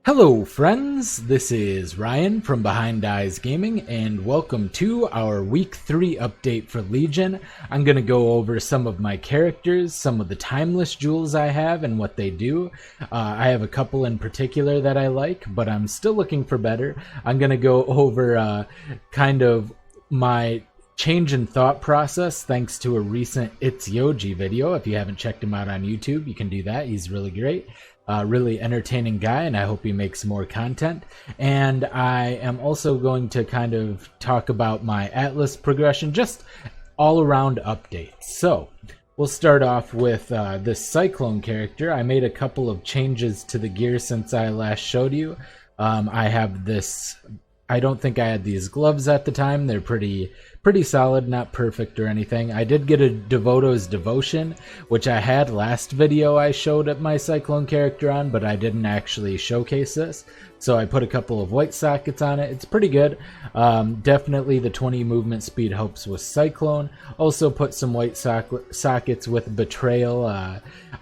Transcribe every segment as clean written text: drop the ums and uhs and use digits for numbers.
Hello friends, this is Ryan from Behind Eyes Gaming and welcome to our week 3 update for Legion. I'm going to go over some of my characters, some of the timeless jewels I have and what they do. I have a couple in particular that I like, but I'm still looking for better. I'm going to go over kind of my change in thought process thanks to a recent It's Yoji video. If you haven't checked him out on YouTube, you can do that. He's really great. Really entertaining guy, and I hope he makes more content. And I am also going to kind of talk about my Atlas progression, just all around updates. So we'll start off with this Cyclone character. I made a couple of changes to the gear since I last showed you. I have this, I don't think I had these gloves at the time. They're pretty solid, not perfect or anything. I did get a Devoto's Devotion, which I had last video I showed at my Cyclone character on, but I didn't actually showcase this. So I put a couple of white sockets on it. It's pretty good. Definitely the 20 movement speed helps with Cyclone. Also put some white sockets with Betrayal.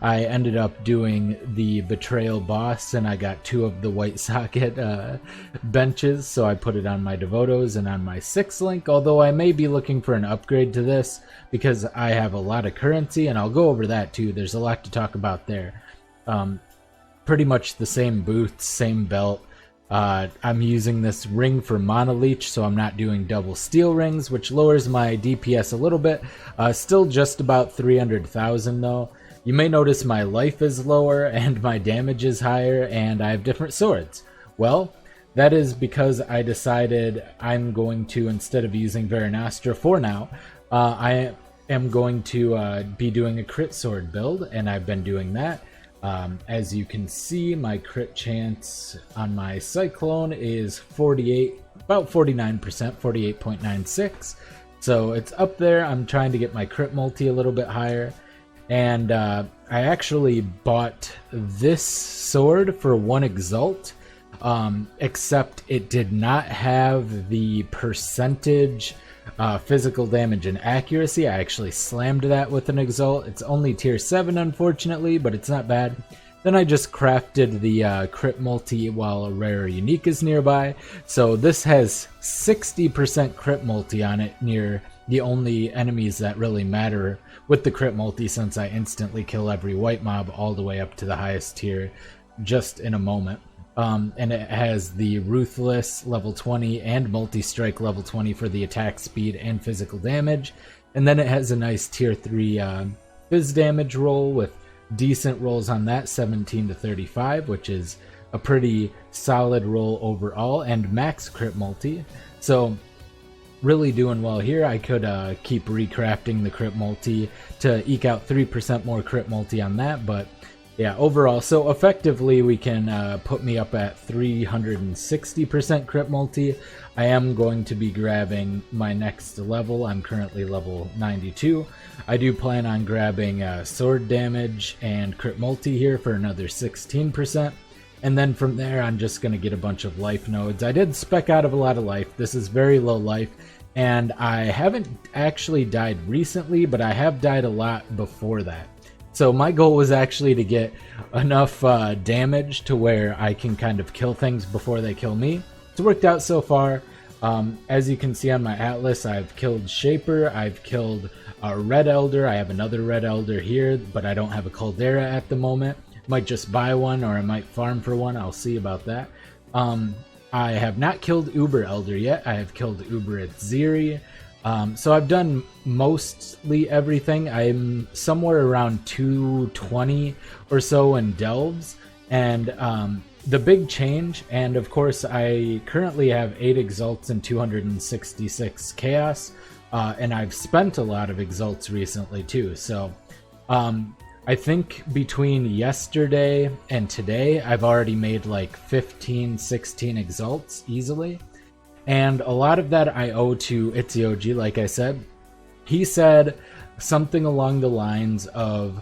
I ended up doing the Betrayal boss, and I got 2 of the white socket benches, so I put it on my Devotos and on my 6 link, although I may be looking for an upgrade to this because I have a lot of currency, and I'll go over that too. There's a lot to talk about there. Pretty much the same boots, same belt. I'm using this ring for Mana Leech, so I'm not doing double steel rings, which lowers my DPS a little bit. Still just about 300,000 though. You may notice my life is lower and my damage is higher, and I have different swords. Well, that is because I decided I'm going to, instead of using Veranastra for now, I am going to be doing a crit sword build, and I've been doing that. As you can see, my crit chance on my Cyclone is 48, about 49%, 48.96. So it's up there. I'm trying to get my crit multi a little bit higher. And I actually bought this sword for 1 Exalt, except it did not have the percentage physical damage and accuracy. I actually slammed that with an Exalt. It's only tier 7 unfortunately, but it's not bad. Then I just crafted the crit multi while a rare or unique is nearby. So this has 60% crit multi on it near the only enemies that really matter with the crit multi, since I instantly kill every white mob all the way up to the highest tier just in a moment. And it has the Ruthless level 20 and Multi-Strike level 20 for the attack speed and physical damage. And then it has a nice tier 3 phys damage roll with decent rolls on that, 17 to 35, which is a pretty solid roll overall, and max crit multi. So really doing well here. I could keep recrafting the crit multi to eke out 3% more crit multi on that, but yeah, overall, so effectively we can put me up at 360% crit multi. I am going to be grabbing my next level. I'm currently level 92. I do plan on grabbing sword damage and crit multi here for another 16%. And then from there, I'm just going to get a bunch of life nodes. I did spec out of a lot of life. This is very low life, and I haven't actually died recently, but I have died a lot before that. So my goal was actually to get enough damage to where I can kind of kill things before they kill me. It's worked out so far. As you can see on my Atlas, I've killed Shaper, I've killed a Red Elder, I have another Red Elder here, but I don't have a Caldera at the moment. Might just buy one, or I might farm for one. I'll see about that. I have not killed Uber Elder yet. I have killed Uber Ziri. So I've done mostly everything. I'm somewhere around 220 or so in Delves. And the big change, and of course I currently have 8 Exalts and 266 Chaos. And I've spent a lot of Exalts recently too. So I think between yesterday and today, I've already made like 15, 16 Exalts easily. And a lot of that I owe to Itsioji, like I said. He said something along the lines of,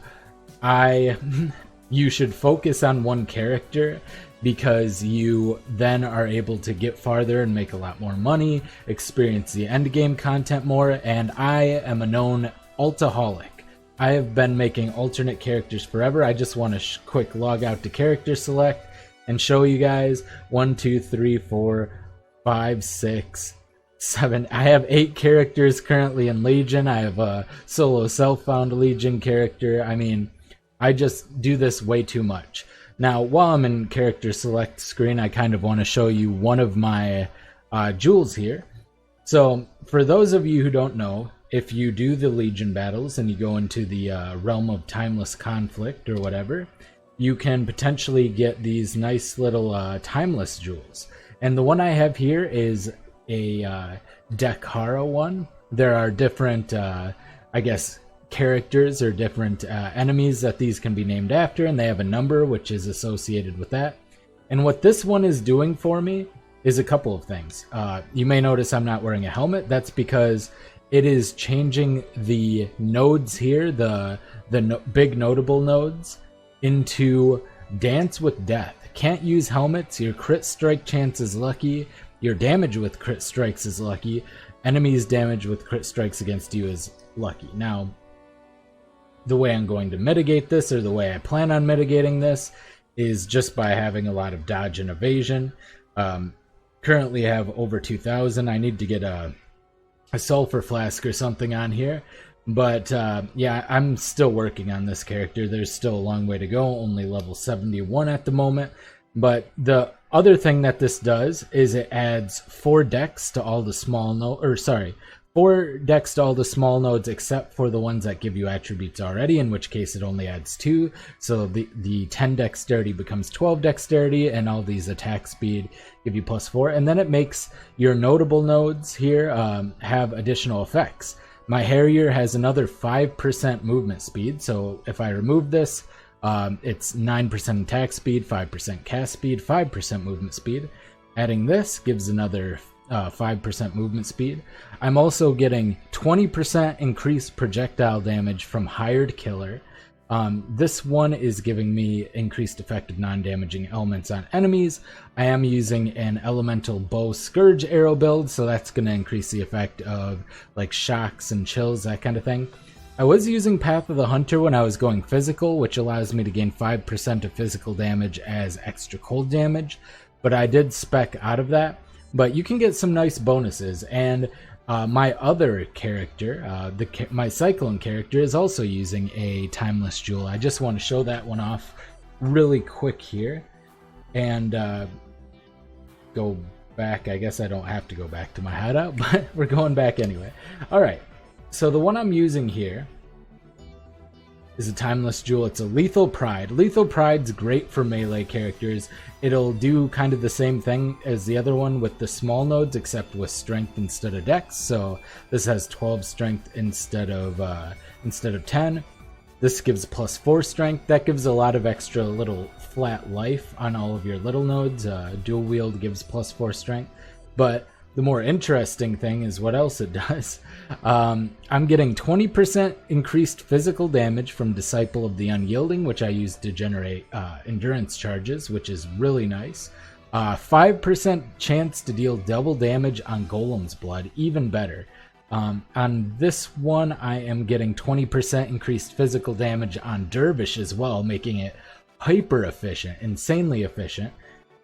you should focus on one character because you then are able to get farther and make a lot more money, experience the endgame content more, and I am a known ultaholic. I have been making alternate characters forever. I just want to quick log out to character select and show you guys 1, 2, 3, 4, 5, 6, 7. I have 8 characters currently in Legion. I have a solo self-found Legion character. I mean, I just do this way too much. Now, while I'm in character select screen, I kind of want to show you one of my jewels here. So, for those of you who don't know, if you do the Legion battles and you go into the realm of timeless conflict or whatever, you can potentially get these nice little timeless jewels. And the one I have here is a Dekhara one. There are different, I guess, characters or different enemies that these can be named after, and they have a number which is associated with that. And what this one is doing for me is a couple of things. You may notice I'm not wearing a helmet. That's because it is changing the nodes here, the big notable nodes, into Dance with Death. Can't use helmets. Your crit strike chance is lucky. Your damage with crit strikes is lucky. Enemies' damage with crit strikes against you is lucky. Now, the way I'm going to mitigate this, or the way I plan on mitigating this, is just by having a lot of dodge and evasion. Currently have over 2,000. I need to get a sulfur flask or something on here. But yeah, I'm still working on this character. There's still a long way to go, only level 71 at the moment. But the other thing that this does is it adds 4 decks to all the small nodes, 4 decks to all the small nodes except for the ones that give you attributes already, in which case it only adds 2. So the 10 dexterity becomes 12 dexterity, and all these attack speed give you +4. And then it makes your notable nodes here have additional effects. My Harrier has another 5% movement speed, so if I remove this, it's 9% attack speed, 5% cast speed, 5% movement speed. Adding this gives another 5% movement speed. I'm also getting 20% increased projectile damage from Hired Killer. This one is giving me increased effective non-damaging elements on enemies. I am using an elemental bow scourge arrow build, so that's going to increase the effect of like shocks and chills, that kind of thing. I was using Path of the Hunter when I was going physical, which allows me to gain 5% of physical damage as extra cold damage, but I did spec out of that. But you can get some nice bonuses, and my other character, my Cyclone character, is also using a timeless jewel. I just want to show that one off really quick here, and go back. I guess I don't have to go back to my hideout, but we're going back anyway. Alright, so the one I'm using here is a timeless jewel. It's a Lethal Pride. Lethal Pride's great for melee characters. It'll do kind of the same thing as the other one with the small nodes, except with strength instead of dex. So this has 12 strength instead of 10. This gives +4 strength. That gives a lot of extra little flat life on all of your little nodes. Dual wield gives +4 strength. But the more interesting thing is what else it does. I'm getting 20% increased physical damage from Disciple of the Unyielding, which I use to generate endurance charges, which is really nice. 5% chance to deal double damage on Golem's Blood, even better. On this one, I am getting 20% increased physical damage on Dervish as well, making it hyper efficient, insanely efficient.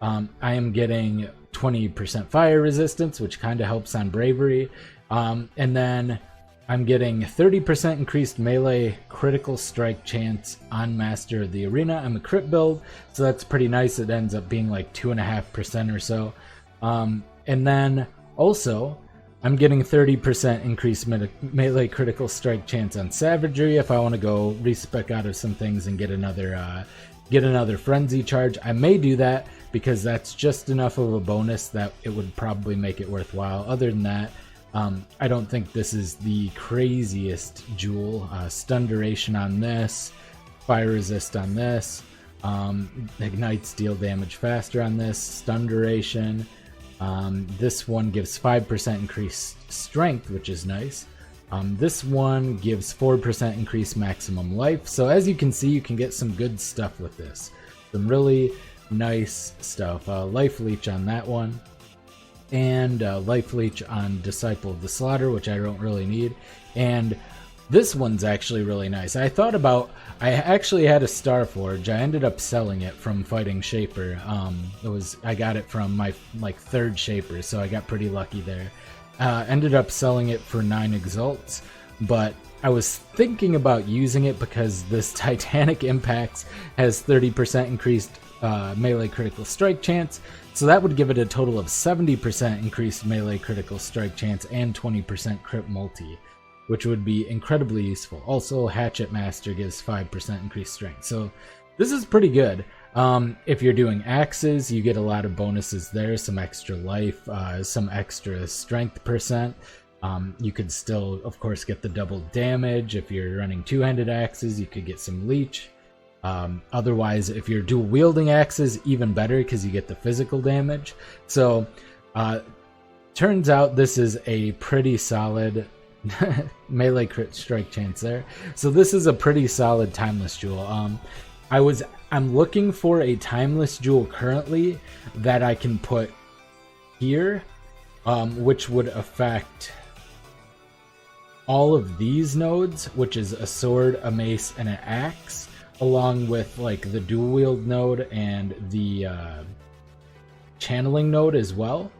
I am getting 20% fire resistance, which kind of helps on bravery. And then I'm getting 30% increased melee critical strike chance on Master of the Arena. I'm a crit build, so that's pretty nice. It ends up being like 2.5% or so. And then also, I'm getting 30% increased melee critical strike chance on Savagery if I want to go respec out of some things and get another frenzy charge. I may do that because that's just enough of a bonus that it would probably make it worthwhile. Other than that, I don't think this is the craziest jewel. Stun duration on this, fire resist on this, ignites deal damage faster on this, stun duration. This one gives 5% increased strength, which is nice. This one gives 4% increased maximum life. So as you can see, you can get some good stuff with this. Some really nice stuff. Life leech on that one, and life leech on Disciple of the Slaughter, which I don't really need. And This one's actually really nice. I actually had a Starforge. I ended up selling it from fighting Shaper. I got it from my like third Shaper, so I got pretty lucky there. Ended up selling it for 9 exalts, but I was thinking about using it because this Titanic Impacts has 30% increased melee critical strike chance, so that would give it a total of 70% increased melee critical strike chance and 20% crit multi, which would be incredibly useful. Also, Hatchet Master gives 5% increased strength, so this is pretty good. If you're doing axes, you get a lot of bonuses there, some extra life, some extra strength percent. You could still, of course, get the double damage. If you're running two-handed axes, you could get some leech. Otherwise, if you're dual wielding axes, even better because you get the physical damage. So, turns out this is a pretty solid melee crit strike chance there. So this is a pretty solid timeless jewel. I'm looking for a timeless jewel currently that I can put here, which would affect all of these nodes, which is a sword, a mace, and an axe, along with like the dual wield node and the channeling node as well.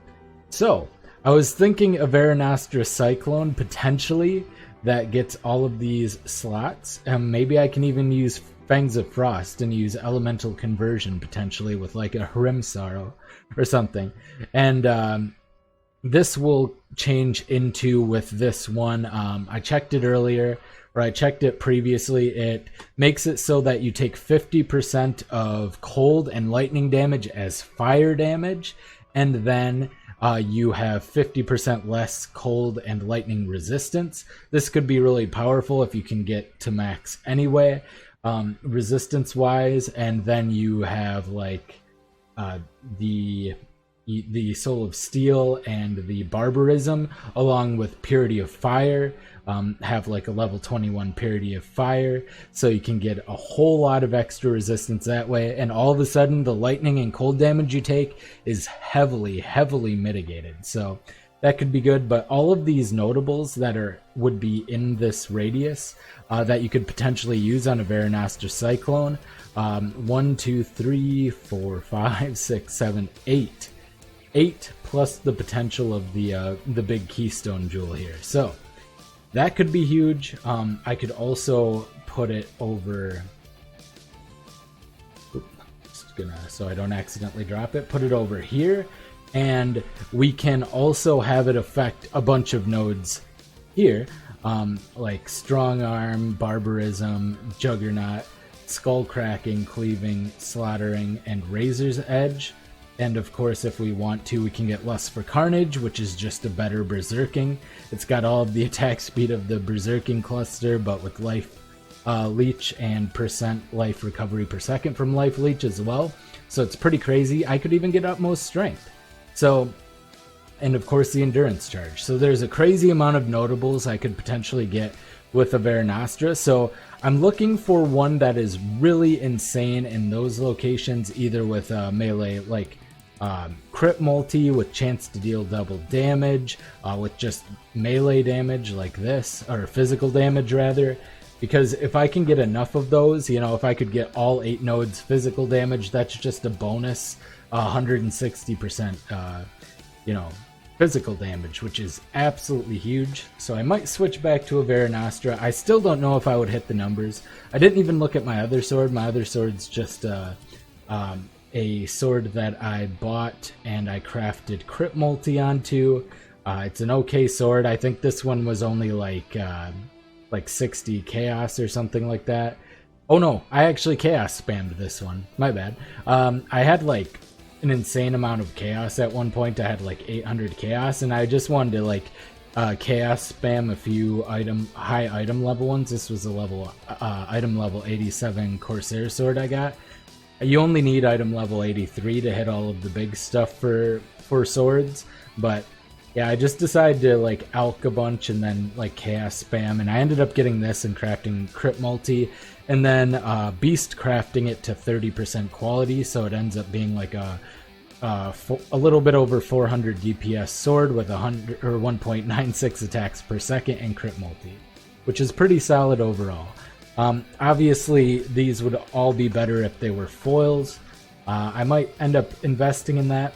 So I was thinking of Veranastra Cyclone potentially that gets all of these slots, and maybe I can even use Fangs of Frost and use elemental conversion potentially with like a Hrim Sorrow or something. And this will change into with this one. I checked it earlier, or I checked it previously. It makes it so that you take 50% of cold and lightning damage as fire damage, and then you have 50% less cold and lightning resistance. This could be really powerful if you can get to max anyway, resistance wise. And then you have like the Soul of Steel and the Barbarism, along with Purity of Fire, have like a level 21 Purity of Fire, so you can get a whole lot of extra resistance that way, and all of a sudden the lightning and cold damage you take is heavily mitigated, so that could be good. But all of these notables that would be in this radius that you could potentially use on a Veranastra Cyclone, 1, 2, 3, 4, 5, 6, 7, 8 plus the potential of the big keystone jewel here, so that could be huge. I could also put it over, so I don't accidentally drop it, put it over here, and we can also have it affect a bunch of nodes here, like Strong Arm, Barbarism, Juggernaut, Skull Cracking, Cleaving, Slaughtering, and Razor's Edge. And of course, if we want to, we can get Lust for Carnage, which is just a better Berserking. It's got all of the attack speed of the Berserking cluster, but with life leech and percent life recovery per second from life leech as well. So it's pretty crazy. I could even get utmost strength. So, and of course the endurance charge. So there's a crazy amount of notables I could potentially get with a Veranastra. So I'm looking for one that is really insane in those locations, either with melee, like crit multi with chance to deal double damage, with just melee damage like this, or physical damage rather, because if I can get enough of those, you know, if I could get all 8 nodes physical damage, that's just a bonus 160% you know, physical damage, which is absolutely huge. So I might switch back to a Veranastra. I still don't know if I would hit the numbers. I didn't even look at my other sword. My other sword's just a sword that I bought and I crafted crit multi onto. It's an okay sword. I think this one was only like 60 chaos or something like that. Oh no, I actually chaos spammed this one. My bad. I had like an insane amount of chaos at one point. I had like 800 chaos, and I just wanted to like chaos spam a few high item level ones. This was a item level 87 Corsair sword I got. You only need item level 83 to hit all of the big stuff for swords, but yeah, I just decided to like alch a bunch and then like chaos spam, and I ended up getting this and crafting crit multi, and then beast crafting it to 30% quality, so it ends up being like a little bit over 400 DPS sword with 100 or 1.96 attacks per second and crit multi. which is pretty solid overall. Obviously, these would all be better if they were foils. I might end up investing in that.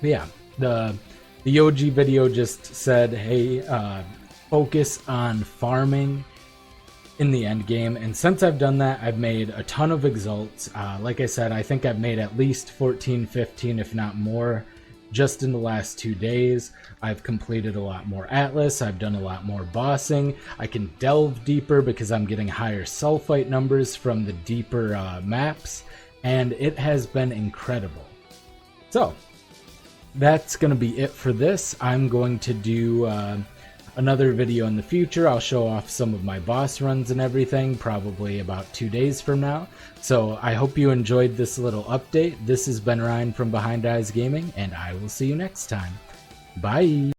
But yeah, the OG video just said, hey, focus on farming in the end game, and since I've done that, I've made a ton of exalts. Like I said, I think I've made at least 14, 15, if not more, just in the last 2 days. I've completed a lot more Atlas, I've done a lot more bossing, I can delve deeper because I'm getting higher sulfite numbers from the deeper maps, and it has been incredible. So, that's going to be it for this. I'm going to do another video in the future. I'll show off some of my boss runs and everything, probably about 2 days from now. So I hope you enjoyed this little update. This has been Ryan from Behind Eyes Gaming, and I will see you next time. Bye!